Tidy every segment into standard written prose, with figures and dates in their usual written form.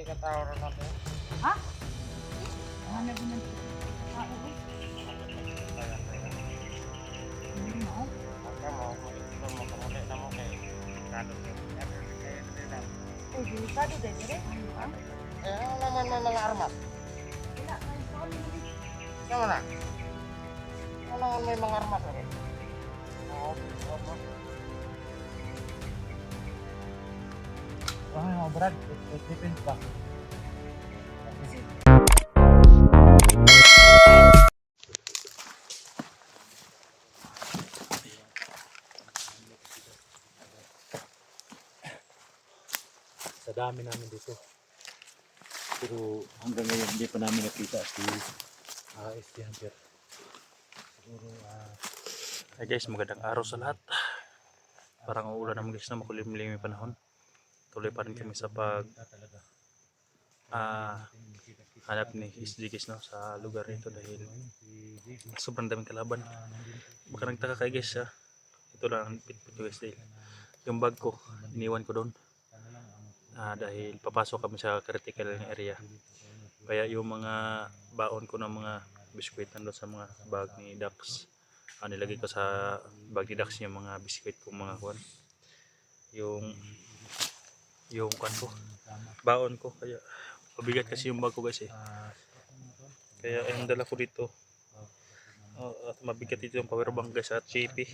Hindi ka tao rin natin. Ha? Ano ba nang tao ba? Hindi mo. Maka mo, mag-isip mo, kamuli na mo kay Kado kayo. Kaya nila. Uy, delikado din, dire. Ano naman may mga armas? Wala, may phone mo. Saan na? Ano naman may mga armas? Oo, oo. Ano yung Brad? Defense ba? Sa dami namin dito. Pero hanggang ngayon hindi pa namin nakita si ST Hunter. Siguro Hey guys, magandang araw sa lahat. Parang uulan naman guys na makulimlim yung panahon. Tuloy pa rin kami sa pag hanap ni SG guys no, sa lugar nito dahil sobrang daming kalaban. Baka nagtaka kayo guys ha. Ito lang ang pitpit guys dahil yung bag ko iniwan ko doon. Dahil papasok kami sa critical area. Kaya yung mga baon ko ng mga biskwit nandun sa mga bag ni Dax. Nilagay ko sa bag ni Dax yung mga biskwit kong mga kuwan. Yung kuwan ko, baon ko. Kaya mabigat kasi yung bag ko guys eh. Kaya yung dala ko dito. At mabigat dito yung power bank guys at CP.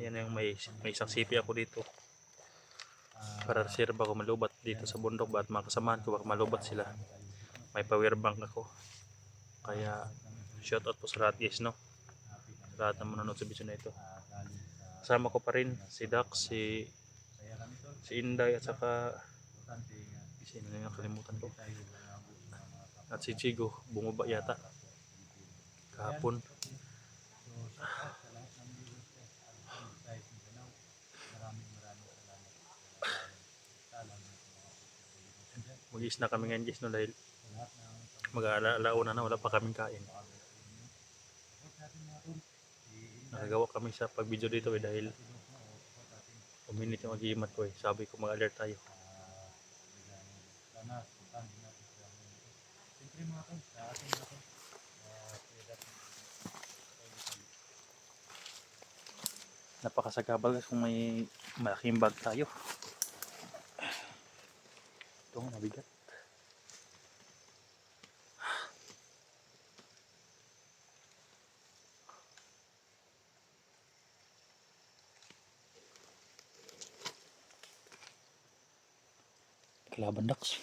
Yan yung may isang CP ako dito. Para reserve ako malubat dito sa bundok ba at mga kasamahan ko baka malubat sila. May power bank ako. Kaya shout out po sa lahat guys no. Sa lahat na manonood sa video na ito. Kasama ko pa rin si Dax, si Inday at saka sino na yung nakalimutan ko. At si Chigo, bumaba yata kahapon. Mag-is na kami ngayon guys no dahil mag-aalauna na wala pa kaming kain. Nakagawa kami sa pag-video dito dahil uminit yung agimat ko sabi ko mag-alert tayo. Napakasagabal guys kung may malaking bag tayo. Ito nga mabigat. Kalaban Dax.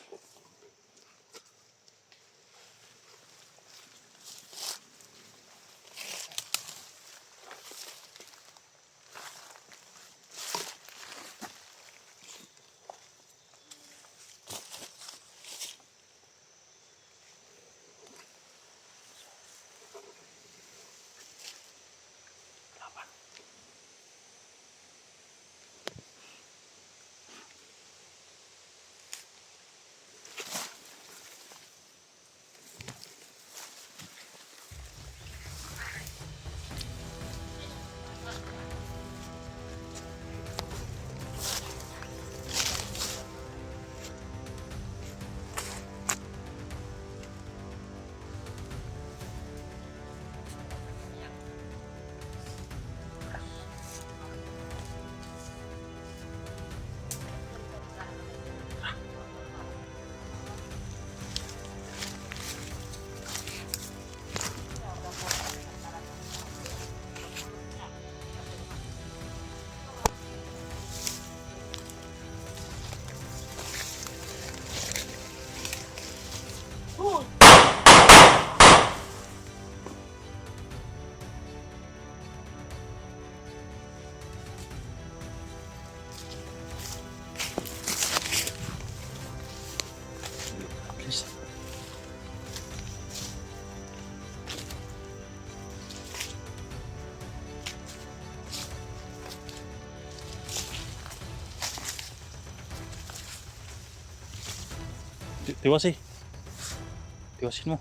Tiwasin mo.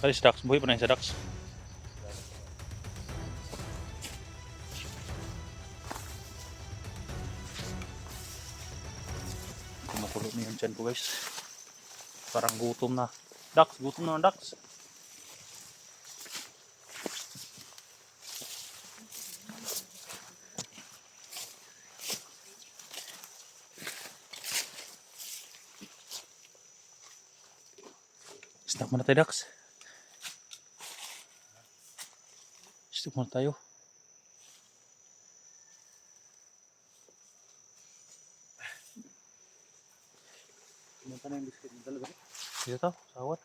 Kali si Dax, buhay pa na yung sa Dax. Pulo na yung tiyan ko guys. Parang gutom na. Dax, gutom na Dax. Snack muna tayo Dax. Snack muna tayo. Pumunta na yung biscuit mo talaga. Dito to, sawat.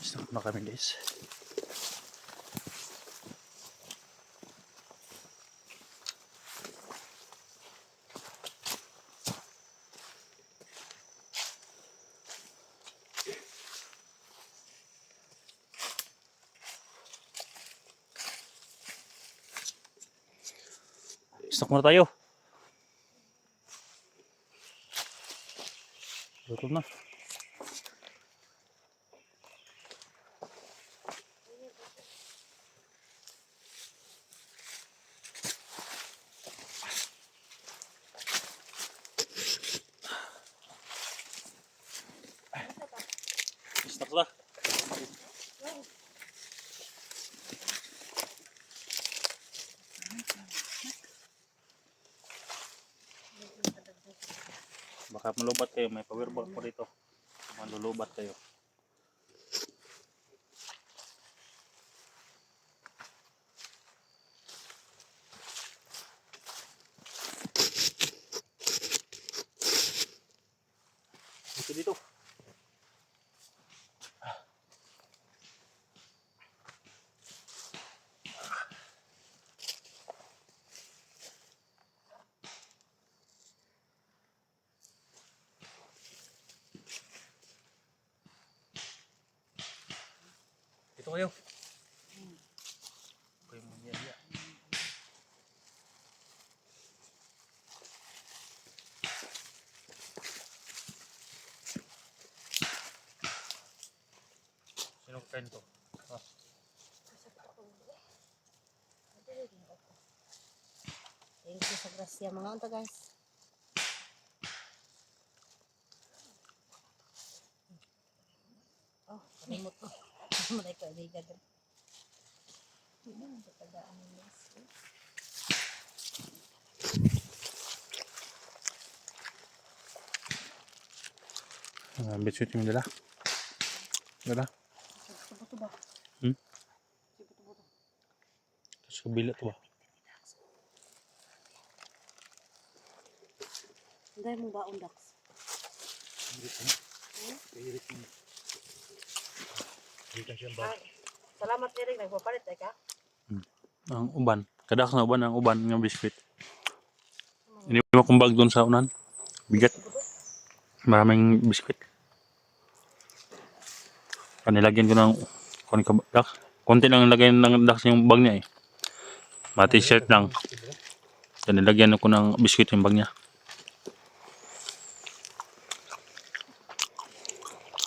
Snack na kami guys. Snack muna tayo. Gutom na. Snack na. Baka malubat kayo, may power bank po dito. Malulubat kayo. Dito. Dito kayo. Kayo magyaya. Sino kain to? Ah. Thank you sa grasya mga unta guys. Oh, kalimot ko. Malay ko, liga doon. Hindi naman sa tagaan ng guys. Bitsuit yung dala. Dala. Buto ba? Buto. Tapos kabila to ba? Hindi mo ba undax? Salamat Eric, nagpapalit ka? Ang uban. Kadak na uban ang uban ng biskuit. Ini mo kong bag doon sa unan. Bigat. Maraming biskuit. Panilagyan ko ng konti lang lagay ng dax yung bag niya eh. Mga t-shirt lang. Panilagyan ko ng biskuit yung bag niya.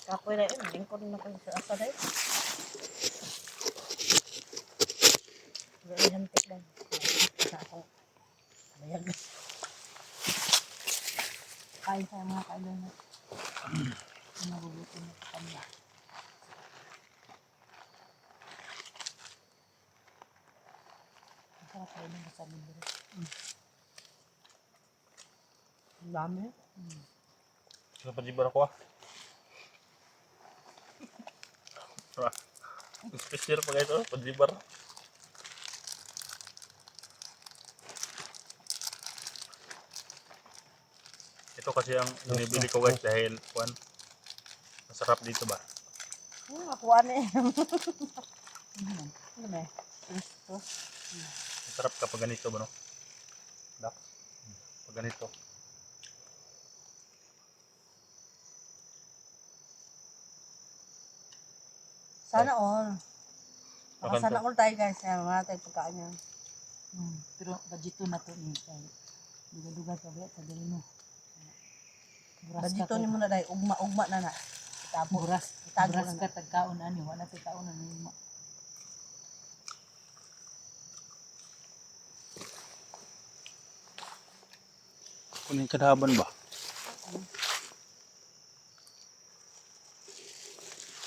Kapoy na yun, lingkod na kayo sa asa dahil. Gawin hantik lang. Sa ako. Bayag. Kain sa mga kailan na. Nagugutom na panda. Masarap kayo ng kasama dito. Ang dami. Sino pa jibar ako ah? Special pa kayo pa jibar. Ito kasi ang binibili ko guys dahil masarap dito ba? Nakuha na eh. Ano ba eh? Masarap kapag ganito ba no? Dak? Pag ganito. Sana all. Akan Sana to. all tayo guys. Yan, mga tayo pagkain yan. Pero budgeto na to ni kay duga-duga pa ba ta diri no. Budgeto ni mo na dai ugma na na. Itabo itago na ka tagkaon ani wala tay kaon na mo. Kunin kadaban ba?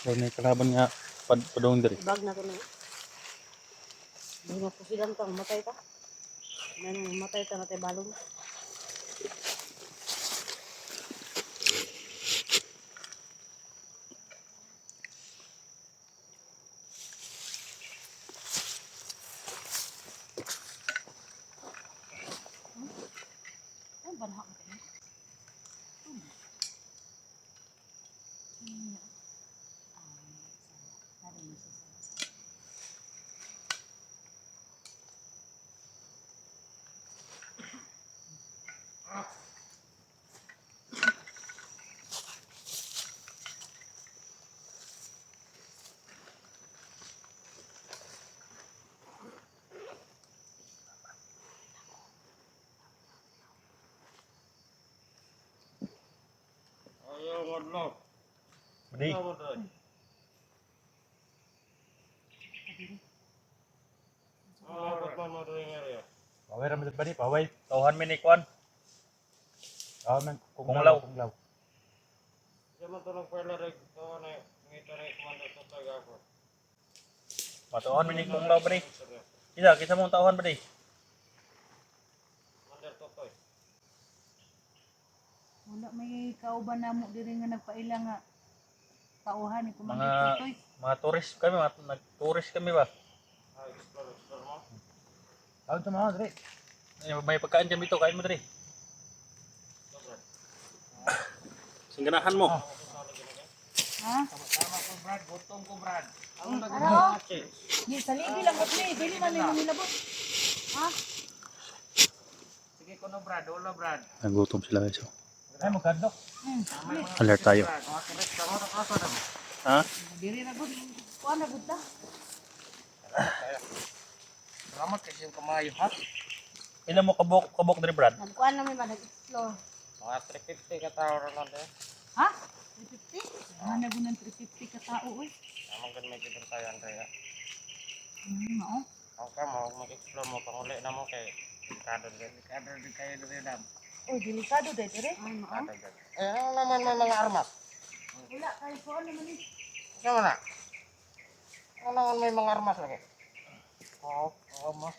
Kunin kadaban nga padong diri. Bag na to na. Di mo po silang tang matay ta. Nang matay ta natay balong. Ang banhak ka ni. Budi. Pawai ra man bani pawai. Tauhan mi ni kwan. Man kunglaw. Matauhan mi ni kunglaw bani. Kisa mong tauhan bani. Wala may kauban namo diri nga nagpaila nga tauhan ni Commander Mga Tutoy. mga tourist kami, nag-tourist kami ba? Tawag sa mga dre. May pagkain kami dito, kain mo diri. Singganahan mo. Ha? Tama ko Brad, botong ko Brad. Ang Ano? Di sa libi lang ko ni, dili man nimo nilabot. Ha? Sige ko no Brad, wala Brad. Nagutom sila guys. Ay, magkadlok. Alert tayo. Ha? Diri na gud. Kuan na gud ta. Salamat kasi yung kamayo ha. Ilan mo kabok diri Brad? Nagkuan na may ba nag-explore. Mga 350 ka tao ron natin. Ha? 350? Ano gud ng 350 ka tao oy. Amang gan may gibon tayo Andrea. Mao. Ang ka mo mag-explore mo panguli na mo kay delikado din kayo diri dam. Oy, delikado dai dire. Ay, mao. Ano naman may mga armas? Wala kay kuan naman ni. Ano na? Ano naman may mga armas lagi? Oo, armas.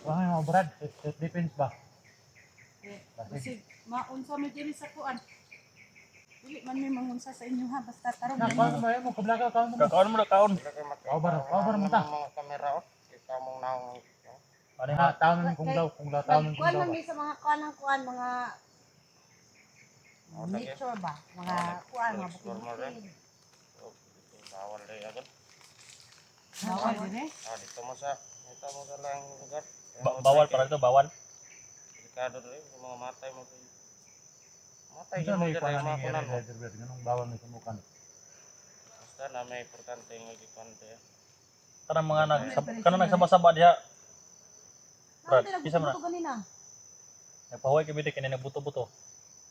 Wala mo Brad, self-defense ba? Kasi maunsa mi diri sa kuan. Dili man may mangunsa sa inyo ha, basta tarong. Paano mo mo kablaka ka mo? Kakaon mo na kaon. Over mo ta. Mga kamera oh. Kita mong naong Ano ha, taon ng kunglaw taon ng Kuan kunglaw. man mi sa mga kuan mga nature ba? Mga kuan mga bukid. bawal rin agad. Bawal dire. Dito mo sa lang lugar. Bawal para ito, bawal. Delikado rin, yung mga matay mo. Matay Ito ka mo na dyan, ikuan yung mga ni kunan mo. Red ganung bawal ni sumukan. Basta na may importante yung ikonte. Kanang mga nagsaba-saba diha. Brad, Brad, isa mo na. ganina. Nagpahuway kami dito kini nagbuto-buto.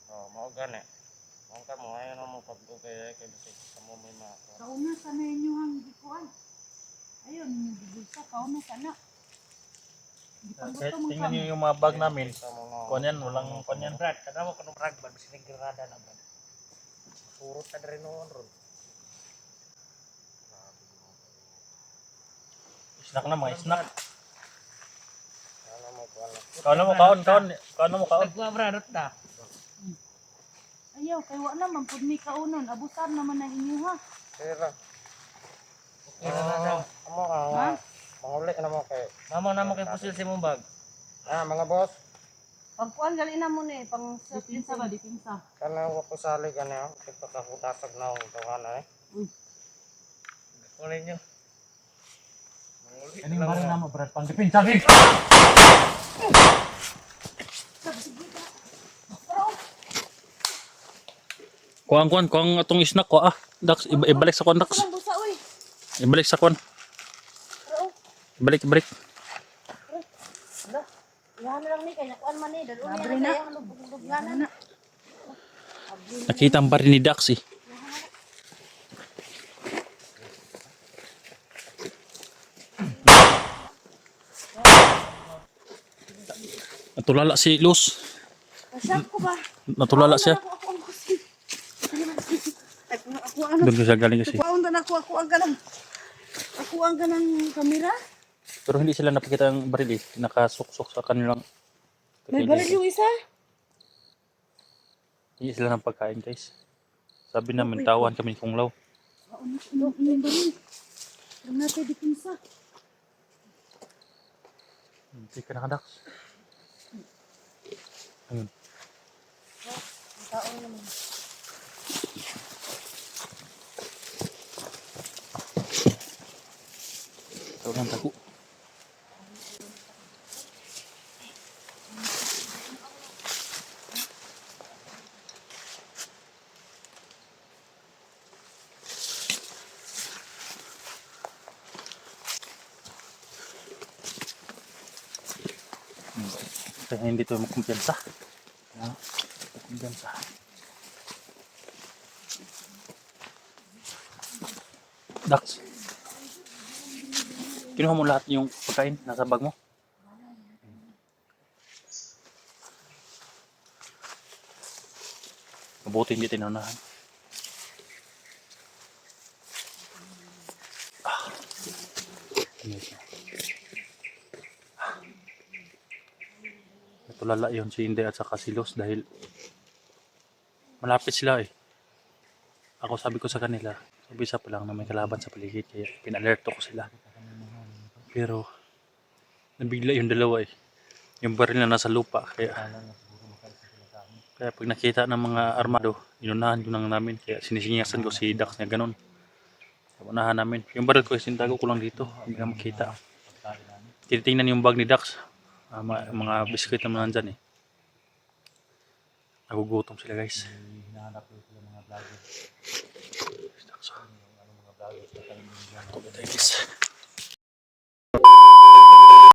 Oh, mao gani. Mao ka mo ayon mo pagdugay kay bisig kamo may mga. Kauna sa inyo hang gikuan. Ayun, gibulsa kauna sana. Tingnan niyo yung mga bag namin. Kuan yan, walang kuan yan. Brad, kada mo kuno Brad, bisig grada na Brad. Turot ka rin noon ron. Snack na mga snack. Ano mo kuan. Kaon mo kaon. Nagwa Brad ta. Ayaw, kay wa naman pud mi kaunon, abusan naman ang inyo ha. Pero okay na daw. Amo Ha? manguli na mo kay. Mamo na mo kay pusil si mong bag. Mga boss, Pagkuan gali na mo ni pang depensa ba depensa. kana ko kusali gani oh. Pagkakahutasag na ang tawana eh. Kunin niyo. Manguli Kaning baro na mo Brad, pang defense gid. Kuang atong snack ko ah. Dax ibalik sa kuan Dax. Ang busa oy. Ibalik sa kuan. Balik, balik. Yan lang ni kaya kuan man ni dalo ni na lubog na. Nakita ang baril ni Dax eh. Natulala si Luz. Kasap ko ba? Natulala siya. Ako ano? Doon siya galing kasi. Ako ang ganang. Ako ang ganang kamera. Pero hindi sila napakita ang baril eh. Nakasuksok sa kanilang... May baril yung isa. Hindi sila ng pagkain guys. Sabi namin, tawan kami kung law. Ano may baril? Ang natin depensa. Hindi ka nakadax. Ayun. Taon naman. Ito lang tago. Kaya hindi ito makumpiyansa. Makumpiyansa. Dax. Kinuha mo lahat yung pagkain nasa bag mo? Mabuti hindi tinunahan. Natulala yun si Inday at saka si Luz dahil malapit sila eh. Ako sabi ko sa kanila, umpisa pa lang na may kalaban sa paligid kaya pinalerto ko sila. Pero nabigla yung dalawa eh. Yung baril na nasa lupa kaya pag nakita ng mga armado, inunahan ko lang namin kaya sinisingasan ko si Dax na ganun. Unahan namin. Yung baril ko sintago ko lang dito, hindi na makita. Tinitingnan yung bag ni Dax. Mga biskuit naman nandyan eh. Nagugutom sila guys. Hinahanap ko sila mga vlogger. Ito ba tayo guys?